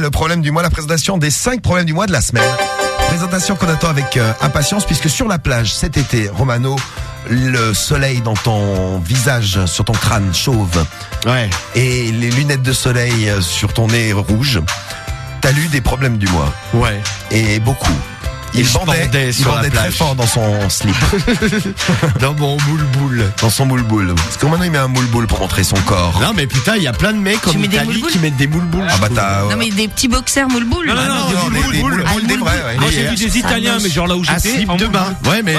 Le problème du mois, la présentation des 5 problèmes du mois de la semaine. Présentation qu'on attend avec impatience, puisque sur la plage cet été, Romano, le soleil dans ton visage, sur ton crâne chauve, et les lunettes de soleil sur ton nez rouge, t'as lu des problèmes du mois. Ouais. Et beaucoup. Il bandait très fort dans son slip. Dans mon moule-boule. Dans son moule-boule. Parce que maintenant il met un moule-boule pour montrer son corps. Non mais putain, il y a plein de mecs comme Italie qui mettent des moule-boules. Ah bah t'as... Non mais des petits boxers moule-boule. Non, des moule-boules des vrais. Ouais. Moi j'ai vu des Italiens, mais genre là où j'étais. Slip de bain. Ouais mais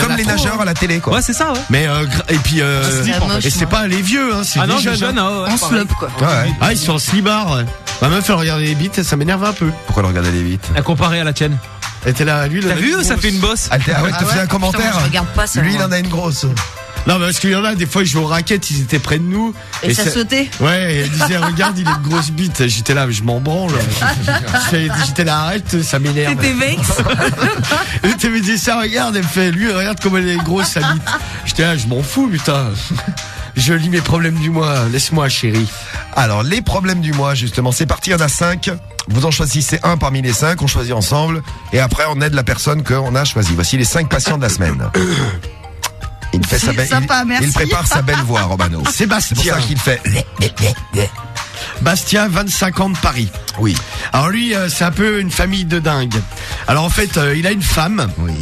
comme les nageurs à la télé quoi. Ouais c'est ça ouais. Mais et puis moche, et c'est pas les vieux hein, c'est ah non, les jeunes. En slop quoi. Ouais. Ah ils sont en slibard. Ma meuf elle regardait les bites, ça m'énerve un peu. Pourquoi le regarder les vites? À comparer à la tienne. Elle était là, lui. T'as vu, ça fait une bosse. Ah ouais, tu faisais un commentaire. Putain, je regarde pas ça. Lui il en a une grosse. Non, parce qu'il y en a, des fois, ils jouent aux raquettes, ils étaient près de nous. Et ça sautait. Ouais, et elle disait, regarde, il a une grosse bite. J'étais là, je m'en branle. J'étais là, arrête, ça m'énerve. T'étais vexe. Et tu me dis ça, regarde, elle me fait, lui, regarde comment elle est grosse, sa bite. J'étais là, je m'en fous, putain. Je lis mes problèmes du mois, laisse-moi, chérie. Alors, les problèmes du mois, justement, c'est parti, il y en a 5. Vous en choisissez un parmi les 5, on choisit ensemble. Et après, on aide la personne qu'on a choisie. Voici les 5 patients de la semaine. Il fait il prépare sa belle voix, Romano. Sébastien. C'est pour ça qu'il fait. Bastien, 25 ans de Paris. Oui. Alors lui, c'est un peu une famille de dingue. Alors en fait, il a une femme. Oui.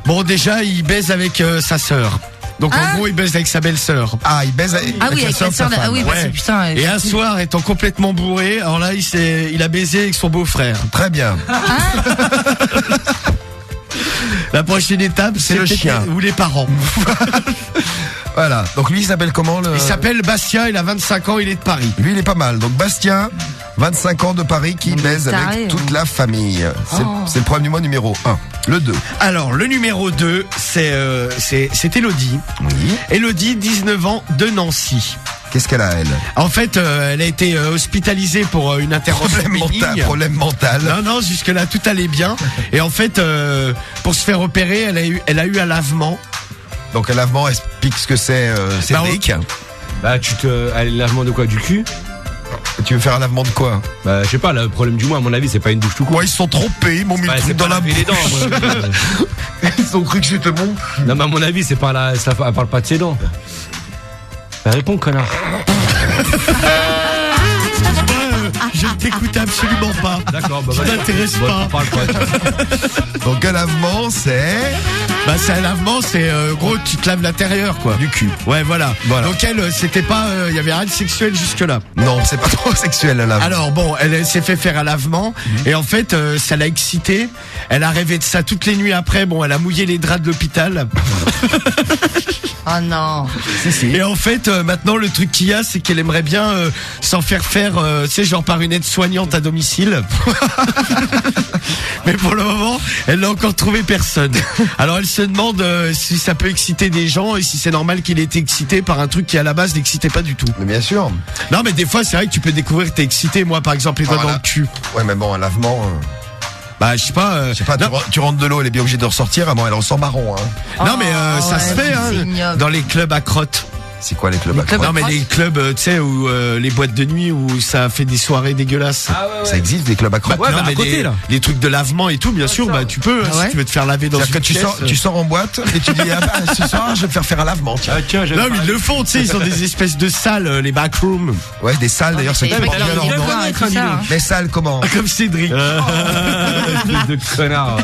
Bon, déjà, il baise avec sa sœur. Donc en gros, il baise avec sa belle-sœur. Ah, il baise avec la sœur de sa femme. Ah oui, bah c'est putain. Et un soir, étant complètement bourré, alors là, il a baisé avec son beau-frère. Très bien. La prochaine étape, c'est le chien ou les parents. Voilà. Donc lui, il s'appelle comment Il s'appelle Bastien, il a 25 ans, il est de Paris. Lui, il est pas mal. Donc Bastien, 25 ans de Paris, qui baise avec toute la famille. C'est le problème du mois numéro 1. Le 2. Alors, le numéro 2, c'est Élodie. Oui. Élodie, 19 ans, de Nancy. Qu'est-ce qu'elle a, elle? En fait, elle a été hospitalisée pour une intervention. Problème mental. Non, jusque-là, tout allait bien. Et en fait, pour se faire opérer, elle a eu un lavement. Donc un lavement, explique ce que c'est, Cédric. Bah un lavement de quoi? Du cul? Tu veux faire un lavement de quoi? Bah je sais pas, le problème du mois à mon avis c'est pas une douche tout court. Ouais, ils se sont trompés, ils m'ont mis le truc dans la bouche. Les dents, Ils ont cru que c'était bon. Non mais à mon avis c'est pas ça parle pas de ses dents. Bah réponds connard. Je ne t'écoute absolument pas. D'accord, bah ça t'intéresse pas. Donc un lavement, c'est... Bah c'est un lavement, c'est gros, tu te laves l'intérieur quoi. Du cul. Ouais, voilà. Donc elle, c'était pas, il y avait rien de sexuel jusque là. Non, c'est pas trop sexuel le lavement. Alors bon, elle s'est fait faire un lavement et en fait, ça l'a excitée. Elle a rêvé de ça toutes les nuits après. Bon, elle a mouillé les draps de l'hôpital. Oh non. Et en fait, maintenant, le truc qu'il y a, c'est qu'elle aimerait bien s'en faire, tu sais, genre par une aide-soignante à domicile. Mais pour le moment, elle n'a encore trouvé personne. Alors elle se demande si ça peut exciter des gens et si c'est normal qu'il ait été excité par un truc qui à la base n'excitait pas du tout. Mais bien sûr. Non mais des fois c'est vrai que tu peux découvrir que t'es excité. Moi par exemple les doigts dans le cul. Ouais mais bon un lavement... Bah je sais pas. Tu rentres de l'eau, elle est bien obligée de ressortir. Ah bon, elle ressort marron. Hein. Non mais ça se fait hein, dans les clubs à crottes. C'est quoi les clubs à crottes? Non mais les clubs, tu sais, où les boîtes de nuit où ça fait des soirées dégueulasses. Ah ouais. Ça existe des clubs à crottes? Ouais, non, mais à côté, là. Les trucs de lavement et tout, bien sûr, bah tu peux si tu veux te faire laver dans une pièce. Tu sors en boîte et tu dis ce soir je vais me faire un lavement. Tiens. Ah, tiens, non mais ils le font, tu sais, ils ont des espèces de salles, les backrooms. Ouais, des salles d'ailleurs, c'est Mais salles comment? Comme Cédric. De connard.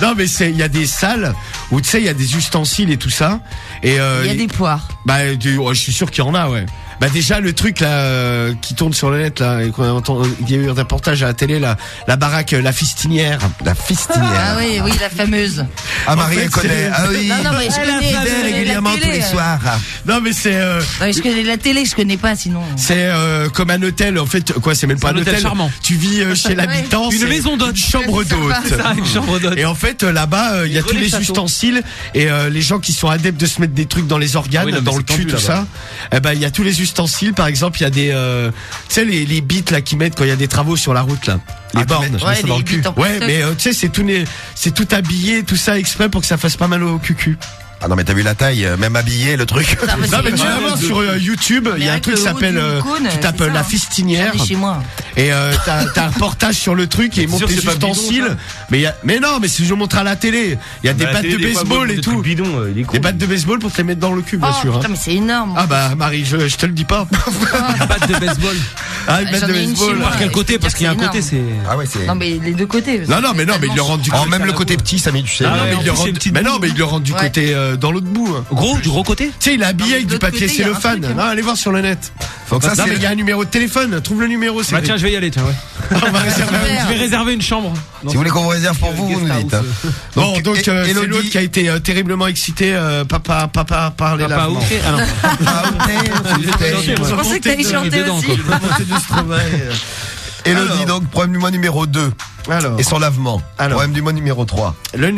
Non mais il y a des salles où tu sais il y a des ustensiles et tout ça et il y a des poires. Bah je suis sûr qu'il y en a, ouais. Bah déjà le truc là qui tourne sur le net là, et qu'on entend, il y a eu un reportage à la télé là, la baraque La Fistinière. La Fistinière. Ah oui, la fameuse. Ah Marie elle connaît. Ah oui. Non mais je connais régulièrement tous les soirs. Non mais c'est. Je connais la télé, je connais pas sinon. C'est comme un hôtel en fait. Quoi, c'est même pas un hôtel charmant. Tu vis chez l'habitant. Une maison d'hôte. Chambre d'hôte. Une chambre d'hôte. Et en fait là-bas il y a tous les ustensiles et les gens qui sont adeptes de se mettre des trucs dans les organes, dans le cul, tout ça. Eh ben il y a tous les ustensiles. Par exemple, il y a des, tu sais les bites là qui mettent quand il y a des travaux sur la route là. Les bornes, ouais, dans le cul. Ouais, mais tu sais c'est tout habillé, tout ça exprès pour que ça fasse pas mal au cul. Ah non mais t'as vu la taille, même habillé le truc. Non, mais Non mais c'est tu vas énorme. voir sur YouTube, il y a un avec truc qui le haut s'appelle, du cône, tu tapes c'est ça, la hein. fistinière J'en ai chez moi. et t'as un reportage sur le truc et ils montrent sûr, les c'est pas bidon, ustensiles. ça Mais non, mais si je montre à la télé, il y a des battes de baseball et tout. Bidon, il est con. Des battes de baseball pour te les mettre dans le cul, bien Oh sûr. putain, mais c'est énorme. Ah bah Marie, je te le dis pas. Batte de baseball. Ah, une batte J'en de ai une baseball. chez moi. Par quel côté? Parce qu'il y a un côté, c'est. Ah ouais c'est. Non, mais les deux côtés. Non, mais ils le rendent du Oh côté. même le côté petit Samy tu sais. Ah, non, mais en ils le plus, c'est rendent. une petite Mais non, boule. mais ils le rendent du Ouais. côté dans l'autre bout. Hein. Gros, du gros côté? Tu sais, il est habillé Non, avec de du l'autre papier côté, il y a un cellophane. truc, hein. Non, allez voir sur le net. Donc ça Non, mais c'est. il y a un numéro de téléphone. Trouve le numéro, c'est Bah tiens, je vais y aller, tiens, ouais. on va réserver un- Super. Je vais réserver une chambre. Si vous voulez qu'on vous réserve pour vous, vous nous dites. hein. Bon, donc c'est Elodie- l'autre qui a été terriblement excité. Papa parler Pas là. ok. Ah non. Ah, ok. Je pensais que t'allais chanter dedans, aussi. quoi. Elodie Alors. donc problème du mois numéro 2 Alors, et son lavement. Alors. Problème du mois numéro 3. le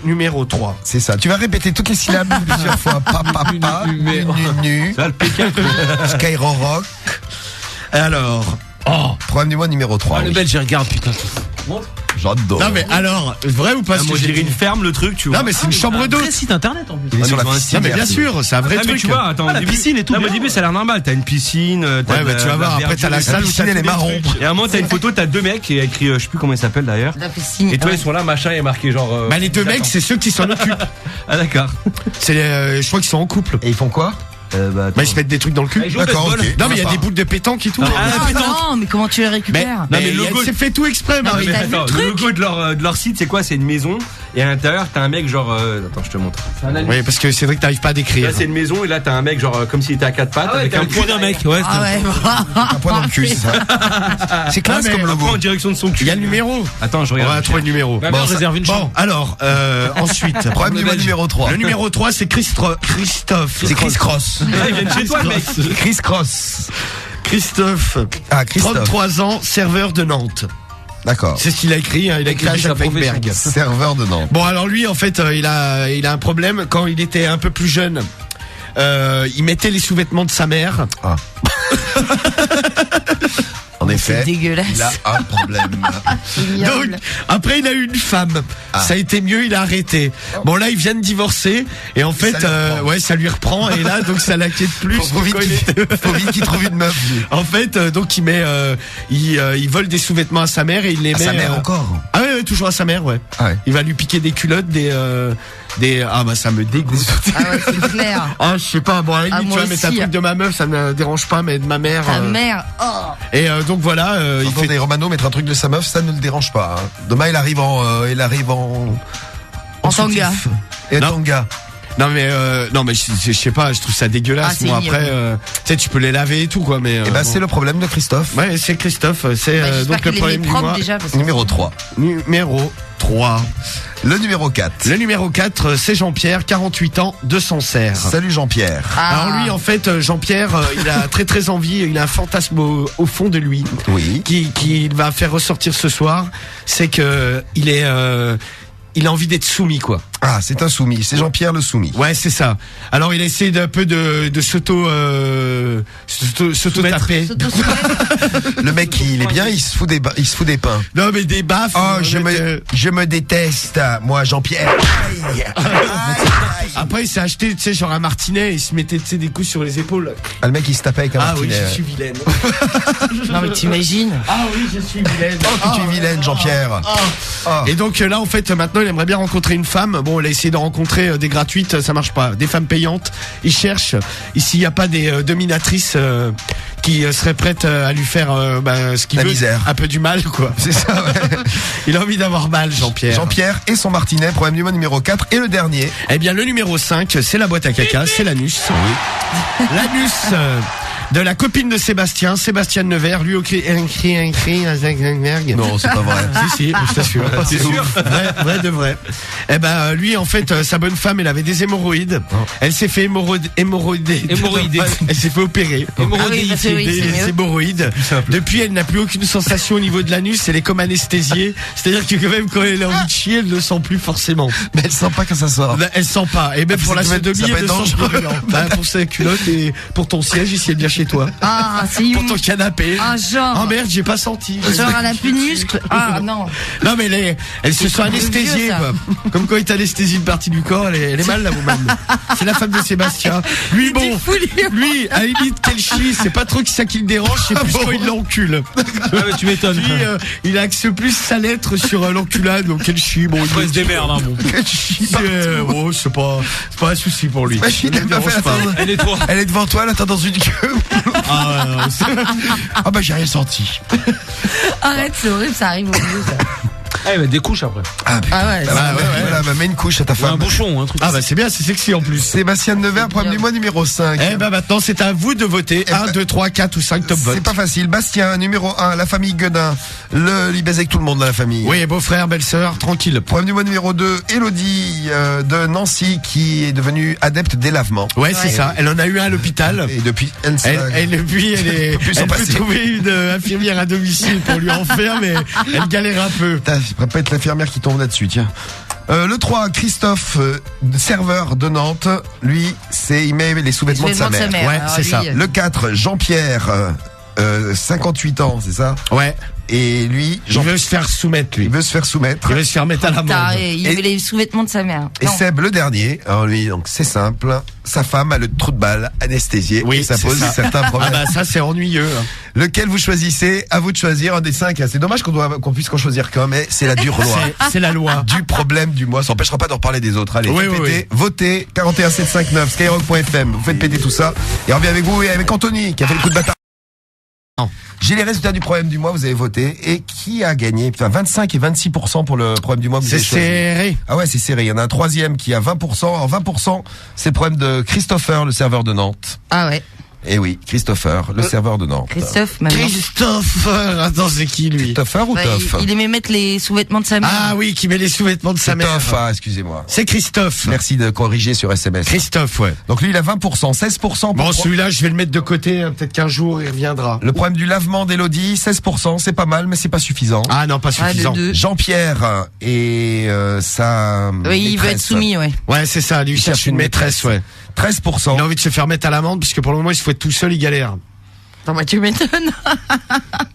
numéro 3. C'est ça. Tu vas répéter toutes les syllabes plusieurs fois. Papa, nu, Ça, le P4. Skyrock. Alors, Problème du mois numéro 3. Ah, le belge, il regarde, putain. J'adore. non mais alors, vrai ou pas ce Moi, que je j'ai dirais dit une ferme, le truc, tu vois. Non mais c'est une chambre d'eau. Un site internet en plus. Il est sur la Non piscine. mais bien sûr, c'est un vrai Ah, mais truc. tu vois, attends, la piscine et tout. Là, au début, ça a l'air normal. T'as une piscine. Ouais, bah tu vas voir. Après t'as la salle où piscine, t'as elle est tous les marron. trucs. Et à un moment, t'as une photo, t'as deux mecs qui a écrit, je sais plus comment il s'appelle d'ailleurs. La piscine. Et toi, ouais. ils sont là, machin, et marqué genre. Bah les deux mecs, c'est ceux qui s'en occupent. Ah, d'accord. C'est je crois qu'ils sont en couple. Et ils font quoi? Bah ils se mettent des trucs dans le cul. Ah, ils jouent au D'accord, baseball. ok. Non mais il y a Sympa. des boules de pétanque et tout. Ah non, mais comment tu les récupères? Mais le logo- c'est fait tout exprès, Non, Marie. mais t'as vu le Attends, truc logo de leur site, c'est quoi? C'est une maison. Et à l'intérieur, t'as un mec genre. Attends, je te montre. Oui, parce que c'est vrai que t'arrives pas à décrire. Là, c'est une maison et là, t'as un mec genre comme s'il était à quatre pattes avec un point d'un mec. Ouais, Ah ouais. Un point dans le cul, c'est ça. C'est classe Ah, mais comme Un point logo. en direction de son cul. Il y a le numéro. Attends, je On regarde. va trouver le numéro. Bah, on réserve une chambre. Bon, alors, ensuite. Problème du mois numéro 3. Le numéro 3, c'est Christophe. C'est Chris Cross. Ah, ils viennent chez toi, le mec. Chris Cross. Christophe. Ah, Christophe. 33 ans, serveur de Nantes. D'accord. C'est ce qu'il a écrit, hein, il a écrit à écrit sa Jacques Weinberg. Serveur de Nantes. Bon, alors lui, en fait, il a un problème. Quand il était un peu plus jeune, il mettait les sous-vêtements de sa mère. Ah. En effet, C'est dégueulasse. il a un problème. Ignoble. Donc, après, il a eu une femme. Ah. Ça a été mieux, il a arrêté. Bon, là, il vient de divorcer. Et en fait, lui reprend. ouais, ça lui reprend. Et là, donc, ça l'inquiète plus. Faut vite Quand il est- faut vite qu'il trouve une meuf. lui. En fait, donc, il met, il vole des sous-vêtements à sa mère et il les À met. sa mère encore. Ah ouais, toujours à sa mère, ouais. Ah ouais. Il va lui piquer des culottes, ah bah, ça me dégoûte. Ah ouais, c'est clair. Ah, je sais pas, bon, à la limite, Ah, tu moi vois, mais un aussi. truc de ma meuf, ça me dérange pas, mais de ma mère. Ta mère. Oh. Et donc voilà, il fait. Entendez, Romano mettre un truc de sa meuf, ça ne le dérange pas. hein. Demain, il arrive en En tanga. soutif. Et Non. tanga. Non mais je sais pas, je trouve ça dégueulasse. Ah, c'est Moi ignoble. après, tu sais, tu peux les laver et tout quoi, mais. Et ben, bon. c'est le problème de Christophe. Ouais, c'est Christophe, c'est Bah, j'espère donc le qu'il est problème du propre mois. déjà. Parce que... Numéro 3. Numéro 3. Le numéro 4. Le numéro 4, c'est Jean-Pierre, 48 ans, de Sancerre. Salut Jean-Pierre. Ah. Alors lui, en fait, Jean-Pierre, il a très envie, il a un fantasme au fond de lui Oui. qui va faire ressortir ce soir, c'est que il a envie d'être soumis quoi. Ah, c'est un soumis. C'est Jean-Pierre le soumis. Ouais, c'est ça. Alors il a essayé d'un peu de s'auto-taper. Le mec, il est bien, il se fout des pains. Non mais des baffes. Oh, avec, je me déteste, moi, Jean-Pierre. Aïe. Après il s'est acheté, tu sais, genre un martinet, il se mettait, tu sais, des coups sur les épaules. Ah, le mec, il se tapait avec un Ah oui, martinet. je suis vilaine. Non mais t'imagines. Ah oui, je suis vilaine. Oh, que tu es vilaine, Jean-Pierre. Oh. Et donc là en fait maintenant il aimerait bien rencontrer une femme. Bon, il a essayé de rencontrer des gratuites, ça marche pas. Des femmes payantes, il cherche. Ici il y a pas des dominatrices qui seraient prêtes à lui faire ce qu'il La veut, misère. un peu du mal quoi. C'est ça, ouais. Il a envie d'avoir mal, Jean-Pierre. Jean-Pierre et son martinet, problème du mois numéro 4. Et le dernier. Eh bien le numéro 5, c'est la boîte à caca, c'est l'anus. L'anus de la copine de Sébastien Nevers, lui écrit à Zuckerberg. Non, c'est pas vrai. Si, je t'assure. C'est sûr. Vrai de vrai. Eh ben, lui, en fait, sa bonne femme, elle avait des hémorroïdes. Elle s'est fait hémorroïder. Elle s'est fait opérer. Ah oui, parce que oui, Des c'est mieux. hémorroïdes. Depuis, elle n'a plus aucune sensation au niveau de l'anus. Elle est comme anesthésiée. C'est-à-dire que quand même, quand elle a envie de chier, elle ne sent plus forcément. Mais elle sent pas quand ça sort. Elle sent pas. Et même Ah, pour la ça peut être- sodomie, ça peut elle ne être sent dangereux. plus. Pour sa culotte et pour ton siège, ici, elle vient chez toi. Ah, c'est Pour ton canapé. Ah, genre. Oh merde, j'ai pas senti. Genre, elle a plus de muscles. Ah, non. Non, mais elle se sont vieux, anesthésiées, ça. quoi. Comme quand il t'anesthésie une partie du corps, elle est mal, la woman. C'est la femme de Sébastien. Lui, bon. Lui, à la limite, qu'elle chie, c'est pas trop ça qui le dérange, c'est plus quand il l'encule. Tu m'étonnes. Lui, il axe plus sa lettre sur l'enculade, donc quel chie. Bon, Il se démerde, hein, bon. Bon, c'est pas un souci pour lui. Machine, elle m'a fait attendre. Elle est devant toi, là, t'es dans une queue. Ah, ouais, non, Ah bah j'ai rien senti. Arrête, c'est horrible, ça arrive au milieu, ça. Ah, il met des couches après. Ah putain. Ah ouais, Bah, voilà, bah, mets une couche à ta Un femme. bouchon, un truc. Ah bah c'est bien, c'est sexy en plus. Sébastien Nevers, problème du mois numéro 5. Eh ben maintenant c'est à vous de voter. 1, 2, 3, 4 ou 5 top votes. C'est pas facile. Bastien, numéro 1, la famille Guedin. Il baise avec tout le monde dans la famille. Oui, beau-frère, belle-sœur, tranquille. Problème du mois numéro 2, Elodie de Nancy qui est devenue adepte des lavements. Ouais, c'est ça. Elle en a eu un à l'hôpital. Et depuis, Depuis, elle s'en peut passer. trouver une infirmière à domicile pour lui en faire, mais elle galère un peu. Putain, ça pourrait pas être l'infirmière qui tombe là-dessus, tiens. Le 3, Christophe, serveur de Nantes. Lui, il met les sous-vêtements de sa mère. Ouais, alors c'est ça. lui, Le 4, Jean-Pierre, 58 ans, c'est ça? Ouais. Et lui, Il veut se faire soumettre, lui. il veut se faire soumettre. Il veut se faire mettre à l'amende. Il veut les sous-vêtements de sa mère. Et Non. Seb, le dernier, alors lui, donc c'est simple, sa femme a le trou de balle anesthésié. Oui, et ça c'est pose ça. certains Ah problèmes. bah ça c'est ennuyeux. Hein. Lequel vous choisissez? À vous de choisir un des 5. C'est dommage qu'on puisse qu'en choisir qu'un, mais c'est la dure loi. C'est la loi. Du problème du mois. Ça n'empêchera pas de reparler des autres. Allez, Oui, faites oui, péter, votez 41759 skyrock.fm. Vous faites péter tout ça. Et on revient avec vous et avec Anthony qui a fait le coup de bâtard. J'ai les résultats du problème du mois, vous avez voté. Et qui a gagné? Putain, 25 et 26% pour le problème du mois. que vous C'est avez choisi. serré. Ah ouais, c'est serré. Il y en a un troisième qui a 20%. Alors 20%, c'est le problème de Christopher, le serveur de Nantes. Ah ouais. Eh oui, Christopher, le serveur de Nantes. Christophe, maintenant. Christopher. Attends, c'est qui lui? Christopher ou Ouais, Toff? il aimait mettre les sous-vêtements de sa mère. Ah oui, qui met les sous-vêtements de sa C'est mère. Toff, ah, excusez-moi. C'est Christophe. Merci de corriger sur SMS. Christophe, ouais. Donc lui, il a 20%, 16% pour Bon, celui-là, je vais le mettre de côté. Hein, peut-être qu'un jour, il reviendra. le problème du lavement d'Elodie, 16%, c'est pas mal, mais c'est pas suffisant. Ah non, pas suffisant. de deux. Jean-Pierre et sa Oui, il veut être maîtresse, soumis, ouais. Ouais, c'est ça. Lui, il cherche une maîtresse, ouais. 13%. Il a envie de se faire mettre à l'amende, puisque pour le moment, il se faut être tout seul, il galère. Attends, moi, tu m'étonnes.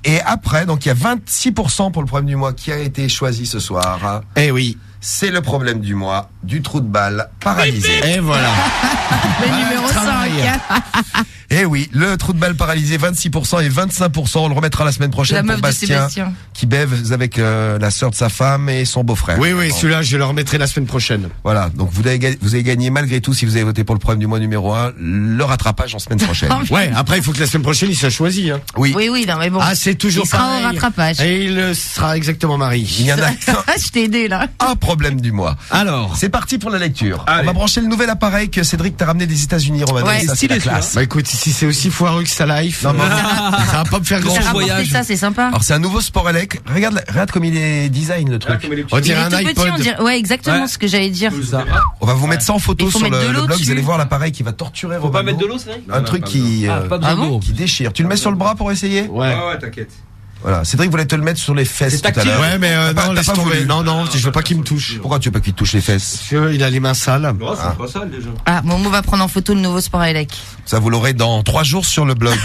Et après, donc il y a 26% pour le problème du mois qui a été choisi ce soir. Eh oui. C'est le problème du mois, du trou de balle paralysé. Et voilà. Le numéro 5. Eh oui, le trou de balle paralysé, 26% et 25%. On le remettra la semaine prochaine La pour meuf de Bastien, Sébastien. qui bève avec la sœur de sa femme et son beau-frère. Oui, oui, celui-là, je le remettrai la semaine prochaine. Voilà, donc vous avez gagné malgré tout, si vous avez voté pour le problème du mois numéro 1, le rattrapage en semaine prochaine. Ouais, après, il faut que la semaine prochaine, il soit choisi. Hein. Oui, Oui, oui, non, mais bon. Ah, c'est toujours Il sera pareil. au rattrapage. Et il sera exactement Marie. il y en a qu'un Je t'ai aidé, là. problème du mois. Alors. C'est parti pour la lecture. Allez. On va brancher le nouvel appareil que Cédric t'a ramené des États-Unis, Romano. Ouais. Ça, c'est la classe. Bah écoute, si c'est aussi foireux que sa life, Non, mais- ça va pas me faire grand T'as chose. rapporté ça, c'est sympa. Alors c'est un nouveau sport élec. Regarde comme il est design le truc. On Il dirait est un tout petit, iPod. on dirait. Ouais, exactement Ouais. ce que j'allais dire. On va vous mettre ça en photo Il faut sur mettre de le l'eau blog. Vous dessus. allez voir l'appareil qui va torturer Faut pas Romano. mettre de l'eau, c'est vrai? Un truc qui Pas besoin Ah bon d'eau. qui déchire. Tu le mets sur le bras pour essayer? Ouais. Ouais, t'inquiète. Voilà. Cédric voulait te le mettre sur les fesses C'est tout à tactile. l'heure. Ouais, mais T'as pas- non, t'as laisse pas tomber. voulu. Non, non, je veux pas qu'il me touche. Pourquoi tu veux pas qu'il te touche les fesses? Parce qu'il a les mains sales. C'est pas sale déjà. Ah, bon, on va prendre en photo le nouveau sport à Elec. Ça vous l'aurez dans 3 jours sur le blog.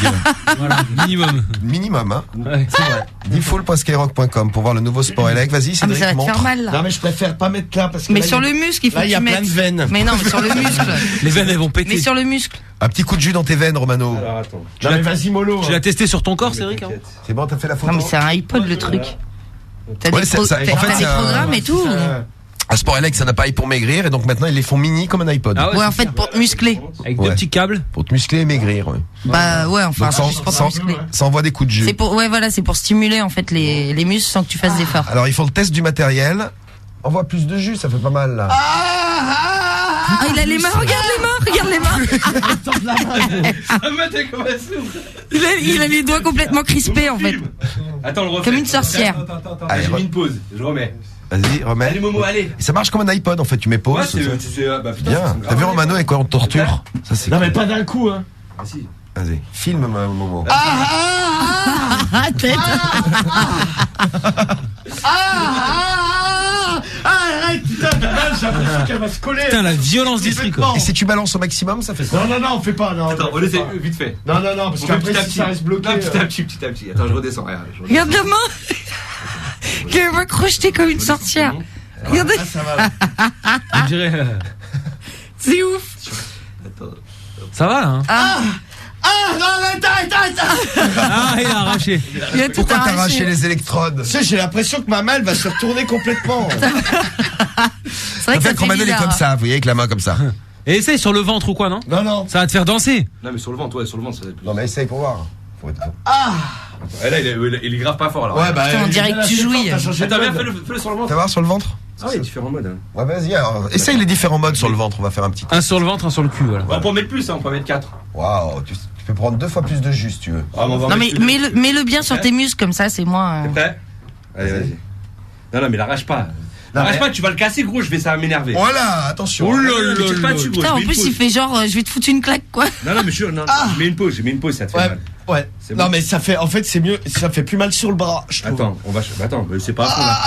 Voilà, minimum. Minimum, hein. Ouais. C'est vrai. Default.skyrock.com pour voir le nouveau sport élec. Vas-y, Ah, mais Cédric, ça va te montre. faire mal, là. Non, mais je préfère pas mettre là parce que. Mais là, sur il y a- le muscle, il faut Là, que il y a tu plein mettes. de veines. Mais non, mais sur le muscle. Les veines, elles vont péter. Mais sur le muscle. Un petit coup de jus dans tes veines, Romano. attends. Non, mais vas-y, mollo. Tu l'as testé sur ton corps, Cédric? C'est bon, t'as fait la photo? Non, mais c'est un iPod, le truc. T'as Ouais, des, c'est- pro- ça- t'as- en fait, t'as c'est des un- programmes et tout. Un sport élec, c'est un appareil pour maigrir et donc maintenant ils les font mini comme un iPod. Ah Ouais, en fait, pour te muscler. Avec Ouais. deux petits câbles. Pour te muscler et maigrir. Ouais. Bah ouais, enfin, Donc, c'est juste pour te muscler. ça envoie des coups de jus. C'est pour, ouais, voilà, c'est pour stimuler en fait les muscles sans que tu fasses d'efforts. Alors ils font le test du matériel. Envoie plus de jus, ça fait pas mal là. Ah, il a les mains, regarde les mains, regarde les mains. Il a les doigts complètement crispés en fait. Attends, le refait. Comme une sorcière. Allez, J'ai mis une pause. Je remets. Vas-y, remets. Allez, Momo, allez. Et ça marche comme un iPod en fait, tu mets pause. Ouais, ça- putain, Bien. T'as vu Romano et quoi on te torture? Ça c'est. Non, mais pas d'un coup, hein. Ah, si. Vas-y, filme Momo. Arrête. Arrête, putain, de vache, l'impression qu'elle va se coller. Putain, la violence du truc, quoi. Et si tu balances au maximum, ça fait quoi? Non, on fait pas. Non, Attends, on essaie vite fait. Non, parce qu'après, si ça reste bloqué. Petit à petit. Attends, je redescends. Regarde la main. Qu'elle va crocheter comme une sorcière. Regardez. Ça va. On dirait. C'est ouf. Attends. Ça va, là, hein. Non, attends. Ah, il a arraché. Il a tout Pourquoi t'as arraché arraché. les électrodes? Tu sais, j'ai l'impression que ma main, elle va se retourner complètement. C'est vrai En que ça fait, fait Romano, il est comme bizarre. ça, vous voyez, avec la main comme ça. Et essaye sur le ventre ou quoi, non? Non. Ça va te faire danser. Non, mais sur le ventre, ça va être plus. Non, mais essaye pour voir. Faut être... Là, il est grave pas fort, là. Ouais, bah. Putain, on dirait que tu jouis. Attends, viens, fais-le sur le ventre. Fais voir sur le ventre? Ah oui, différents modes. Ouais, vas-y, alors, essaye les différents modes sur le ventre, on va faire un petit. Un sur le ventre, un sur le cul, voilà. On peut en mettre plus, on peut en mettre 4. Waouh, tu peux prendre 2 fois plus de jus si tu veux. Non, mais mets-le bien sur tes muscles, comme ça, c'est moins. T'es prêt? Allez, vas-y. Non, mais l'arrache pas. L'arrache pas, tu vas le casser, gros, ça va m'énerver. Voilà, attention. Oh là là, tire pas dessus, gros. Putain, en plus, il fait genre, je vais te foutre une claque, quoi. Non, mais je mets une pause, ça te fait mal. Ouais. C'est Non, bon. mais ça fait, en fait, c'est mieux, ça fait plus mal sur le bras, je trouve. Attends, mais c'est pas à fond, là.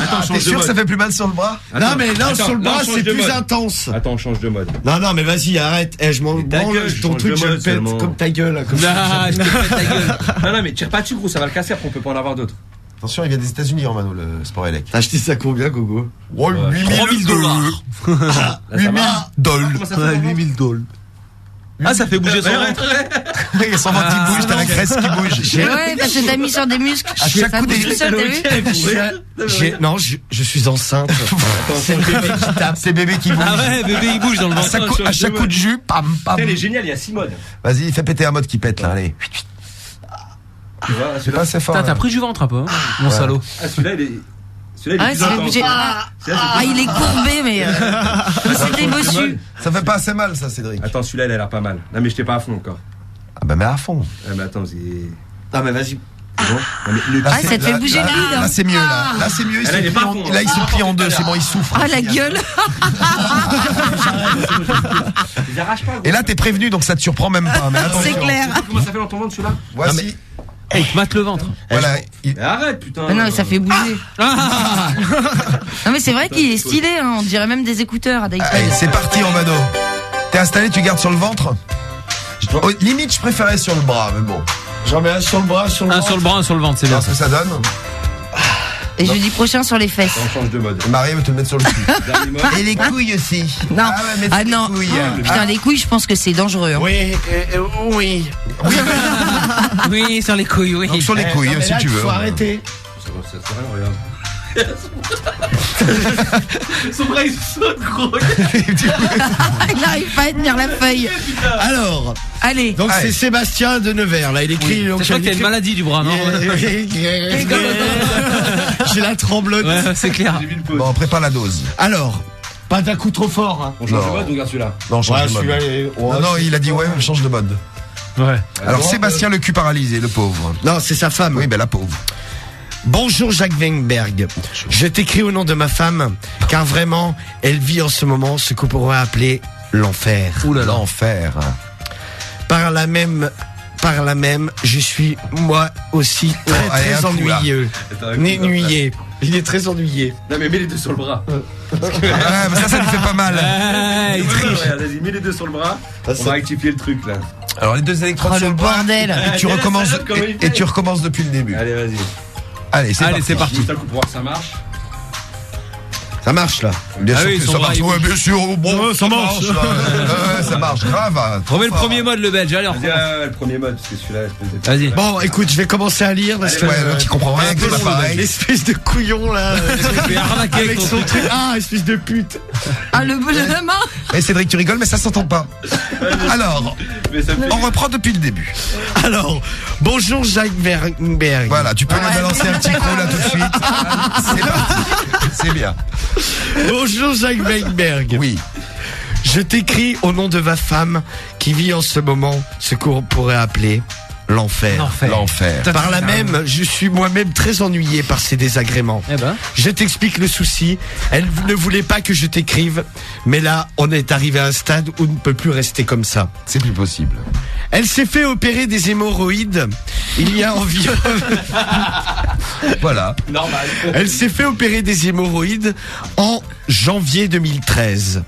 Attends, T'es change de sûr que ça mode. fait plus mal sur le bras? Non, mais là, Attends, sur le bras, on change c'est de plus mode. intense. Attends, on change de mode. Non, mais vas-y, arrête. Je m'en Mais ta branle, gueule, ton change truc, de je le mode pète seulement. comme ta gueule, là, comme ça. Ah, je te pète ta gueule. Non, mais tire pas dessus, gros, ça va le casser, après on peut pas en avoir d'autres. Attention, il vient des États-Unis, Romano, le sport élect. T'as acheté ça combien, Gogo? Oh, 8000 $. Là, ça 8000 va. $. Comment ça fait, 8000 $. Ah, ça fait bouger son ventre. Il y a son ventre qui bouge, t'as la graisse qui bouge. Ouais, parce que t'as mis sur des muscles. À chaque Ça coup bouge des- tout seul, t'as vu? Non, je suis enceinte. C'est le bébé qui tape. C'est bébé qui bouge. Ah ouais, bébé, il bouge dans le À ventre. chaque coup de jus, pam, pam. Elle est géniale, il y a 6 modes. Vas-y, fais péter un mode qui pète là, allez. Tu vois, C'est pas assez fort. Putain, là. t'as pris du ventre un peu, hein, mon Ouais. salaud. celui-là, il est. Celui-là, Ah, il est c'est plus intense. bougé. Ah, il est courbé, mais. C'était bossu. Ça fait pas assez mal, ça, Cédric. Attends, celui-là, il a l'air pas mal. Non, mais j'étais pas à fond encore. Ah bah, mets à fond. Ah, mais attends, c'est. Non, mais vas-y. C'est bon. Non, mais le Là, Ah, c'est- ça te fait là- bouger là- le bide, hein. Là, c'est mieux, là. Là, c'est mieux. Là, il est pas bon, hein. Là, il se plie en deux, c'est bon, il souffre. Ah, la gueule. Ils arrachent pas. Et là, t'es prévenu, donc ça te surprend même pas. Mais attention. C'est clair. Comment ça fait dans ton ventre, celui-là? Voici. Eh, il te mate le ventre. Voilà. Mais arrête, putain. Ah non, ça fait bouger. Non, mais c'est vrai qu'il est stylé, hein. On dirait même des écouteurs à Dayton. Allez, c'est parti, Romano. T'es installé, tu gardes sur le ventre? Oh, limite, je préférais sur le bras, mais bon. J'en mets un sur le bras, sur le Un ventre. sur le bras, un sur le ventre, c'est bien. Alors, ce que ça donne? Et jeudi prochain sur les fesses. On change de mode. Marie veut te le mettre sur le cul. Dernier mode. Et les couilles aussi. Non. Ah ouais, mais Ah c'est les non. couilles. Putain, les couilles, je pense que c'est dangereux. Hein. Oui, oui. Oui, sur les couilles, oui. Donc, sur les couilles, Non, mais si là, tu veux. Faut arrêter. Ça sert à rien, regarde. Son bras il saute, gros. Il n'arrive pas à tenir la feuille. Alors, Allez. donc Allez. c'est Sébastien de Nevers. Là, il écrit. donc, Je crois que t'as une maladie du bras, non? J'ai la tremblote. Ouais, c'est clair. J'ai mis une pause. Bon, prépare la dose. Alors, pas d'un coup trop fort. Hein. On change de Non. mode, on regarde celui-là. Non, change Ouais, de mode. celui-là, il est- Non, non, il a dit ouais, change de mode. Ouais. Alors, Sébastien, le cul paralysé, le pauvre. Non, c'est sa femme. Oui, ben la pauvre. Bonjour Jacques Weinberg. Je t'écris au nom de ma femme, car vraiment, elle vit en ce moment ce qu'on pourrait appeler l'enfer. Ouh là là, l'enfer. Par la même, je suis moi aussi très allez, un très coup, là. ennuyeux. Ennuyé. Il est très ennuyé. Non, mais mets les deux sur le bras. Ah, mais ça lui fait pas mal. Ouais, il triche. Regarde, vas-y, mets les deux sur le bras. On va rectifier le truc là. Alors, les deux électrodes Oh, sur le le bras. bordel. Et tu recommences, Comment il fait et tu recommences depuis le début. Allez, vas-y. Allez, Allez, c'est parti. Juste un coup pour voir que ça marche. Ça marche là. Bien Ah sûr oui, que son ça bras, marche. il Ouais, bien sûr. Bon, ça marche. là. Ouais, ça marche grave. Remets le premier mode, le belge. Allez, on Vas-y, recommence. le premier mode, parce que celui-là, espèce de. Vas-y. Bon, écoute, je vais commencer à lire. Ouais, l'autre, il comprend rien, c'est pas pareil. L'espèce de couillon là. Je vais arnaquer Avec son truc. Ah, espèce de pute. Ah, le la main. Et Cédric, tu rigoles, mais ça s'entend pas. Alors, Mais ça me fait. on reprend depuis le début. Alors, bonjour Jacques Weinberg. Voilà, tu peux lui balancer un petit coup là tout de suite. C'est parti. C'est bien. Bonjour Jacques Weinberg. Oui. Je t'écris au nom de ma femme qui vit en ce moment ce qu'on pourrait appeler l'enfer. L'enfer. Par là même, je suis moi-même très ennuyé par ces désagréments. Eh ben. Je t'explique le souci. Elle ne voulait pas que je t'écrive, mais là, on est arrivé à un stade où on ne peut plus rester comme ça. C'est plus possible. Elle s'est fait opérer des hémorroïdes il y a environ... Voilà. Normal. Elle s'est fait opérer des hémorroïdes en janvier 2013.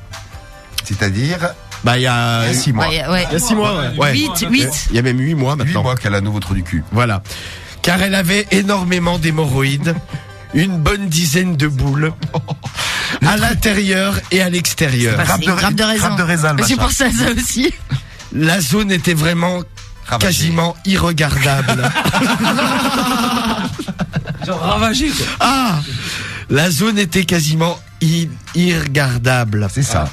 C'est-à-dire, Bah, il y a 6 mois. Ouais. Il y a 6 mois, ouais. 8. Il y a même 8 mois 8 maintenant. mois qu'elle a un nouveau trou du cul. Voilà. Car elle avait énormément d'hémorroïdes, une bonne dizaine de boules, à l'intérieur et à l'extérieur. Grappe de raisin. Grappe de raisin, le J'ai machin. pensé à ça aussi. La zone était vraiment Ravagé. quasiment irregardable. Genre ravagé, quoi. Ah, la zone était quasiment irregardable. C'est ça.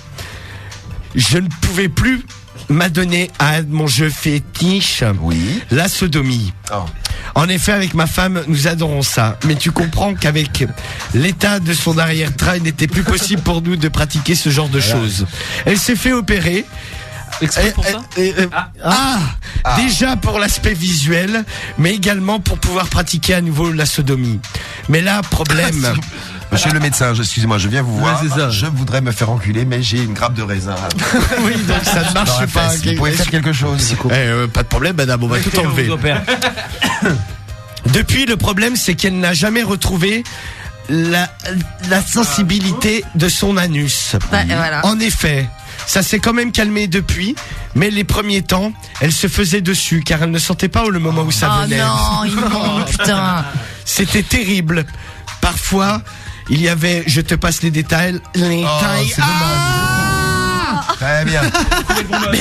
Je ne pouvais plus m'adonner à mon jeu fétiche, Oui. la sodomie. Oh. En effet, avec ma femme, nous adorons ça. Mais tu comprends qu'avec l'état de son arrière-train, il n'était plus possible pour nous de pratiquer ce genre de choses. Elle s'est fait opérer. Exprès pour ça Déjà pour l'aspect visuel, mais également pour pouvoir pratiquer à nouveau la sodomie. Mais là, problème. Monsieur le médecin, excusez-moi, je viens vous voir. c'est ça. Je voudrais me faire enculer, mais j'ai une grappe de raisin. Oui, donc ça ne Dans marche la pas. fesse. Vous pouvez faire quelque chose. Pas de problème, madame, on va tout enlever. Depuis, le problème, c'est qu'elle n'a jamais retrouvé la sensibilité de son anus. Ouais, voilà. En effet, ça s'est quand même calmé depuis, mais les premiers temps, elle se faisait dessus car elle ne sentait pas le moment où ça Oh venait. non, putain. C'était terrible. Parfois, il y avait, je te passe les détails, c'est Très bien. mais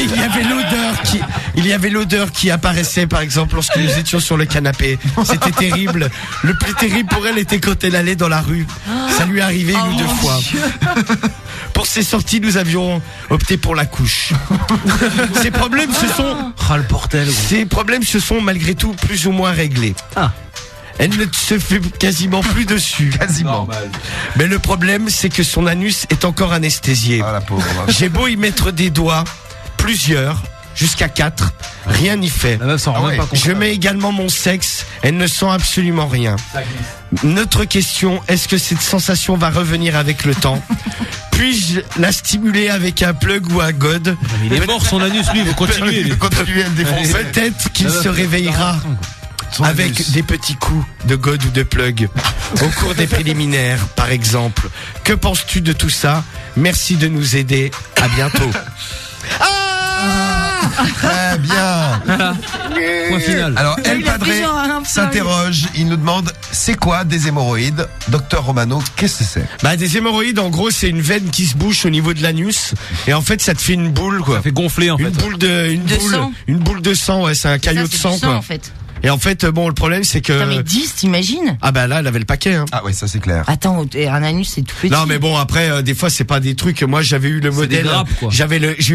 il y avait l'odeur qui apparaissait, par exemple, lorsque nous étions sur le canapé. C'était terrible. Le plus terrible pour elle était quand elle allait dans la rue. Ça lui arrivait une ou deux fois. Pour ces sorties, nous avions opté pour la couche. Ces problèmes se sont malgré tout plus ou moins réglés. Elle ne se fait quasiment plus dessus. Quasiment. Mais le problème, c'est que son anus est encore anesthésié. Ah, la pauvre. J'ai beau y mettre des doigts, plusieurs, jusqu'à 4, rien n'y fait. La meuf s'en rend Ah même ouais. pas compte. Je mets également mon sexe, elle ne sent absolument rien. Notre question, est-ce que cette sensation va revenir avec le temps? Puis-je la stimuler avec un plug ou un god? Mais il est mort son anus, lui, il veut continuer. Il continue à le défoncer. Peut-être qu'il se réveillera avec des petits coups de god ou de plug au cours des préliminaires, par exemple. Que penses-tu de tout ça? Merci de nous aider. À bientôt. Très bien. Point final. Alors, El Il a Padre pris genre un peu. s'interroge. Il nous demande, c'est quoi des hémorroïdes? Docteur Romano, qu'est-ce que c'est? Bah, des hémorroïdes, en gros, c'est une veine qui se bouche au niveau de l'anus. Et en fait, ça te fait une boule, quoi. Ça fait gonfler, en fait. Une boule de sang, ouais, c'est un caillot Ça, de c'est sang, du sang, quoi. en fait. Et en fait, bon, le problème, c'est Putain, mais que, 10, t'imagines? ah bah là, elle avait le paquet, hein. Ah oui, ça c'est clair. Attends, un anus, c'est tout petit. Non, mais bon, après, des fois, c'est pas des trucs. Moi, j'avais eu le C'est modèle. des grappes, quoi. J'ai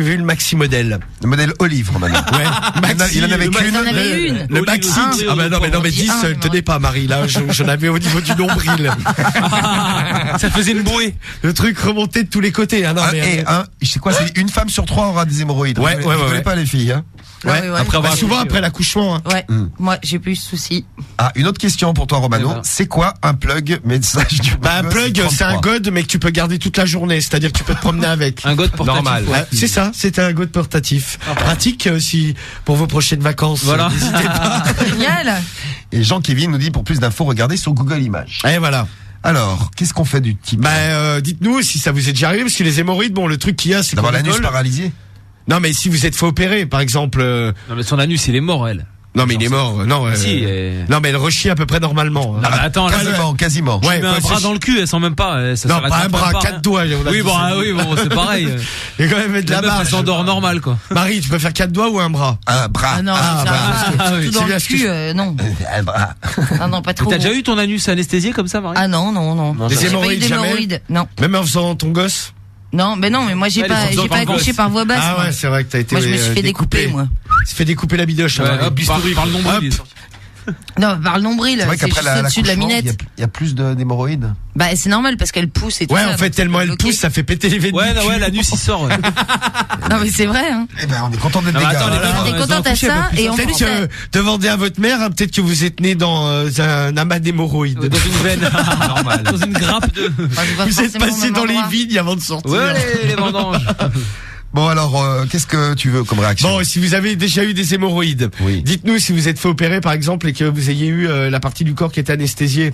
vu le maxi modèle. Le modèle Olive, Romano. Ouais. Il en avait le qu'une. Il en avait une. Le maxi. Ah bah non, mais 10, Ah, tenez pas, Marie. Là, j'en avais au niveau du nombril. Ça faisait une bouée. Le truc remontait de tous les côtés. Ah non, mais. Je sais quoi, c'est une femme sur 3 aura des hémorroïdes. Ouais, Vous ouais, connaissez ouais. pas les filles, hein. Ouais. Ouais. Après avoir souvent accouché, après l'accouchement. Hein. Ouais, moi, j'ai plus de soucis. Ah, une autre question pour toi, Romano. Voilà. C'est quoi un plug message du Bah, un plug, c'est un god, mais que tu peux garder toute la journée. C'est-à-dire que tu peux te promener avec. Un god portatif. Normal. ouais. C'est ça, c'est un god portatif. Pratique aussi pour vos prochaines vacances. Voilà. N'hésitez pas. Génial. Et Jean-Kévin nous dit pour plus d'infos, regardez sur Google Images. Et voilà. Alors, qu'est-ce qu'on fait du type Bah, dites-nous si ça vous est déjà arrivé, parce que les hémorroïdes, bon, le truc qu'il y a, c'est d'avoir qu'on l'anus rigole. paralysé? Non, mais si vous êtes fait opérer, par exemple. Non, mais son anus, il est mort, elle. Non, mais il est mort. Non, Si, non, mais elle rechie à peu près normalement. hein. Ah, bah, attends, là, Quasiment. Ouais, tu mets un ouais, bras c'est- dans le cul, elle sent même pas. Ça Non, s'arrête pas un même bras, pas. 4 doigts. on a Oui, dit bon, ça. oui, bon, c'est pareil. Il y a quand même de la La meuf, elle marge. s'endort normal, quoi. Marie, tu peux faire 4 doigts ou un bras? Un bras. Ah non, Ah, ça, bah, ah, oui. tout dans C'est le bien ce que cul, non. Un bras. Ah non, pas trop. T'as déjà eu ton anus anesthésié comme ça, Marie? Ah non. Des J'ai pas eu hémorroïdes, jamais? d'hémorroïdes. Non. Même en faisant ton gosse? Non, mais moi j'ai Ouais, pas, les enfants j'ai pas par accouché gosse. par voie basse. Ah moi. ouais, c'est vrai que t'as été Moi, je me suis fait découper, moi. Tu fait découper la bidoche. Ouais, hein. hop, Bistouri. par le nombril, Hop. il est sorti. Non, par le nombril, C'est vrai c'est qu'après juste au-dessus de la l'accouchement, minette. il y a plus d'hémorroïdes. Bah, c'est normal parce qu'elle pousse et tout Ouais, ça. en donc fait, ça tellement peut elle bloquer. pousse, ça fait péter les veines Ouais, du non, cul. ouais, l'anus, il sort. ouais. Non, mais c'est vrai, hein. Eh ben, on est content d'être Non, des mais gars. attends, les Voilà. meufs, T'es elles ont contente à accouché, elles ça, peuvent plus et en Peut-être plus, que demandez à votre mère, hein, peut-être que vous êtes né dans un amas d'hémorroïdes. Dans une veine. Normal. Dans une grappe de. enfin, je vais pas Vous êtes forcément au passé même dans les endroit. vignes avant de sortir. Ouais, les vendanges. Bon alors, qu'est-ce que tu veux comme réaction? Bon, si vous avez déjà eu des hémorroïdes, dites-nous si vous êtes fait opérer par exemple et que vous ayez eu la partie du corps qui est anesthésiée.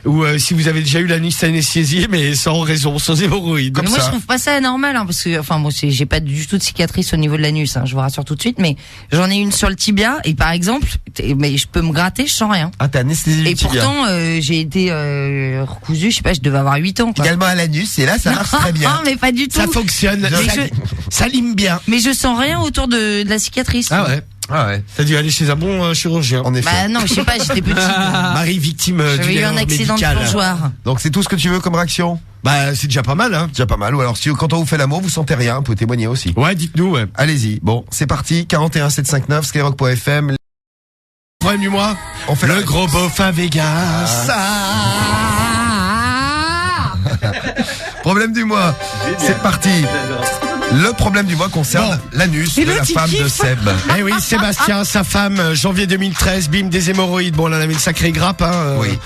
Ou si vous avez déjà eu l'anus anesthésié mais sans raison, sans hémorroïdes. Mais moi je trouve pas ça anormal parce que enfin moi j'ai pas du tout de cicatrice au niveau de l'anus je vous rassure tout de suite, mais j'en ai une sur le tibia et par exemple mais je peux me gratter, je sens rien. Ah, t'es anesthésié et le tibia. Pourtant j'ai été recousu, je sais pas, je devais avoir 8 ans quoi. Également à l'anus et là ça marche très bien. Non mais pas du tout. Ça fonctionne, ça lime bien. Mais je sens rien autour de la cicatrice. Ah ouais. Ah ouais. T'as dû aller chez un bon chirurgien. En effet. Bah non, je sais pas, j'étais petite. Marie, victime J'avais eu un accident de plongeoir. Donc c'est tout ce que tu veux comme réaction? Bah c'est déjà pas mal hein. Déjà pas mal. Ou alors si quand on vous fait l'amour, vous sentez rien, vous pouvez témoigner aussi. Ouais, dites-nous ouais. Allez-y. Bon, c'est parti. 41 759 skyrock.fm. Problème du mois. On fait le gros beauf à Vegas. Problème du mois. C'est parti. Le problème du mois concerne l'anus de la femme de Seb. Eh oui, Sébastien, sa femme, janvier 2013, bim, des hémorroïdes. Bon, elle en avait une sacrée grappe, hein. Oui.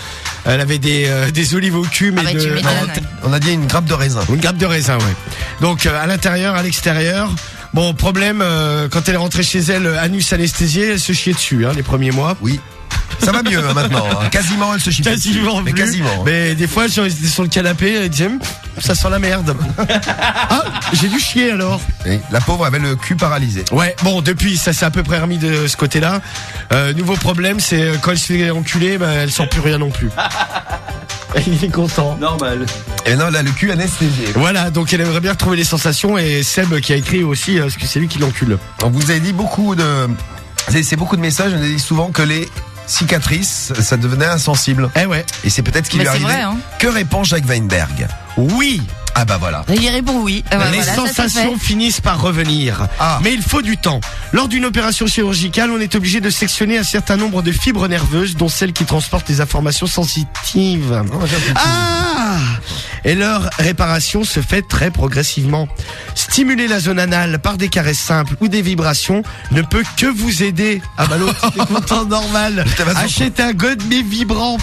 Elle avait des olives au cul, mais tu m'étonnes. On a dit une grappe de raisin. Une grappe de raisin, ouais. Donc, à l'intérieur, à l'extérieur. Bon, problème, quand elle est rentrée chez elle, anus anesthésié, elle se chiait dessus, hein, les premiers mois. Oui. Ça va mieux hein, maintenant. Hein. Quasiment, elle se chie. Quasiment, mais quasiment. Mais des fois, j'étais sur le canapé, elle disait, ça sent la merde. Ah, j'ai dû chier alors. Et la pauvre avait le cul paralysé. Ouais, bon, depuis, ça s'est à peu près remis de ce côté-là. Nouveau problème, c'est quand elle se fait enculer, bah, elle sent plus rien non plus. Il est content. Normal. Et non, là, le cul anesthésié. Voilà, donc elle aimerait bien retrouver les sensations et Seb qui a écrit aussi, parce que c'est lui qui l'encule. On vous a dit beaucoup de... C'est beaucoup de messages, on a dit souvent que les cicatrices, ça devenait insensible. Eh ouais. Et c'est peut-être ce qui Mais lui est c'est arrivé. vrai, hein. Que répond Jacques Weinberg? Oui. Ah bah voilà. Il répond oui. Les Voilà, ça, c'est sensations fait. finissent par revenir. Ah. Mais il faut du temps. Lors d'une opération chirurgicale, on est obligé de sectionner un certain nombre de fibres nerveuses, dont celles qui transportent les informations sensitives. Ah! Et leur réparation se fait très progressivement. Stimuler la zone anale par des caresses simples ou des vibrations ne peut que vous aider. Ah bah l'autre, t'es content, normal. Achète un god mais vibrant.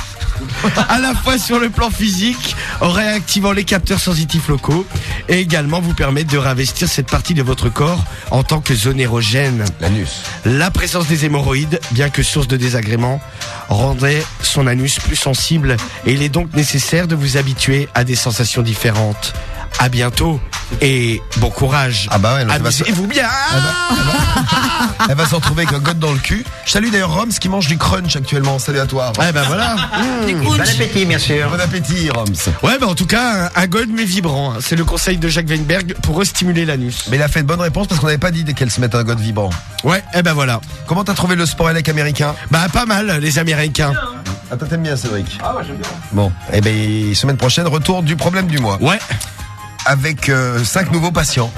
À la fois sur le plan physique, en réactivant les capteurs sensitifs locaux, et également vous permettre de réinvestir cette partie de votre corps en tant que zone érogène. L'anus. La présence des hémorroïdes, bien que source de désagréments, rendait son anus plus sensible, et il est donc nécessaire de vous habituer à des sensations différentes. À bientôt et bon courage. Ah bah ouais, amusez-vous bien. Elle va s'en retrouver avec un god dans le cul. Je salue d'ailleurs Roms qui mange du crunch actuellement. Salut à toi. Eh ben voilà. Bon appétit, bien sûr. Bon appétit, Roms. Ouais, bah en tout cas, un god mais vibrant. C'est le conseil de Jacques Weinberg pour restimuler l'anus. Mais il a fait une bonne réponse parce qu'on n'avait pas dit qu'elle se mette un god vibrant. Ouais, eh ben voilà. Comment t'as trouvé le sport élec américain? Bah pas mal, les Américains. Ah, toi t'aimes bien, Cédric? Ah ouais, j'aime bien. Bon, eh ben semaine prochaine, retour du problème du mois. Ouais. Avec 5 nouveaux patients.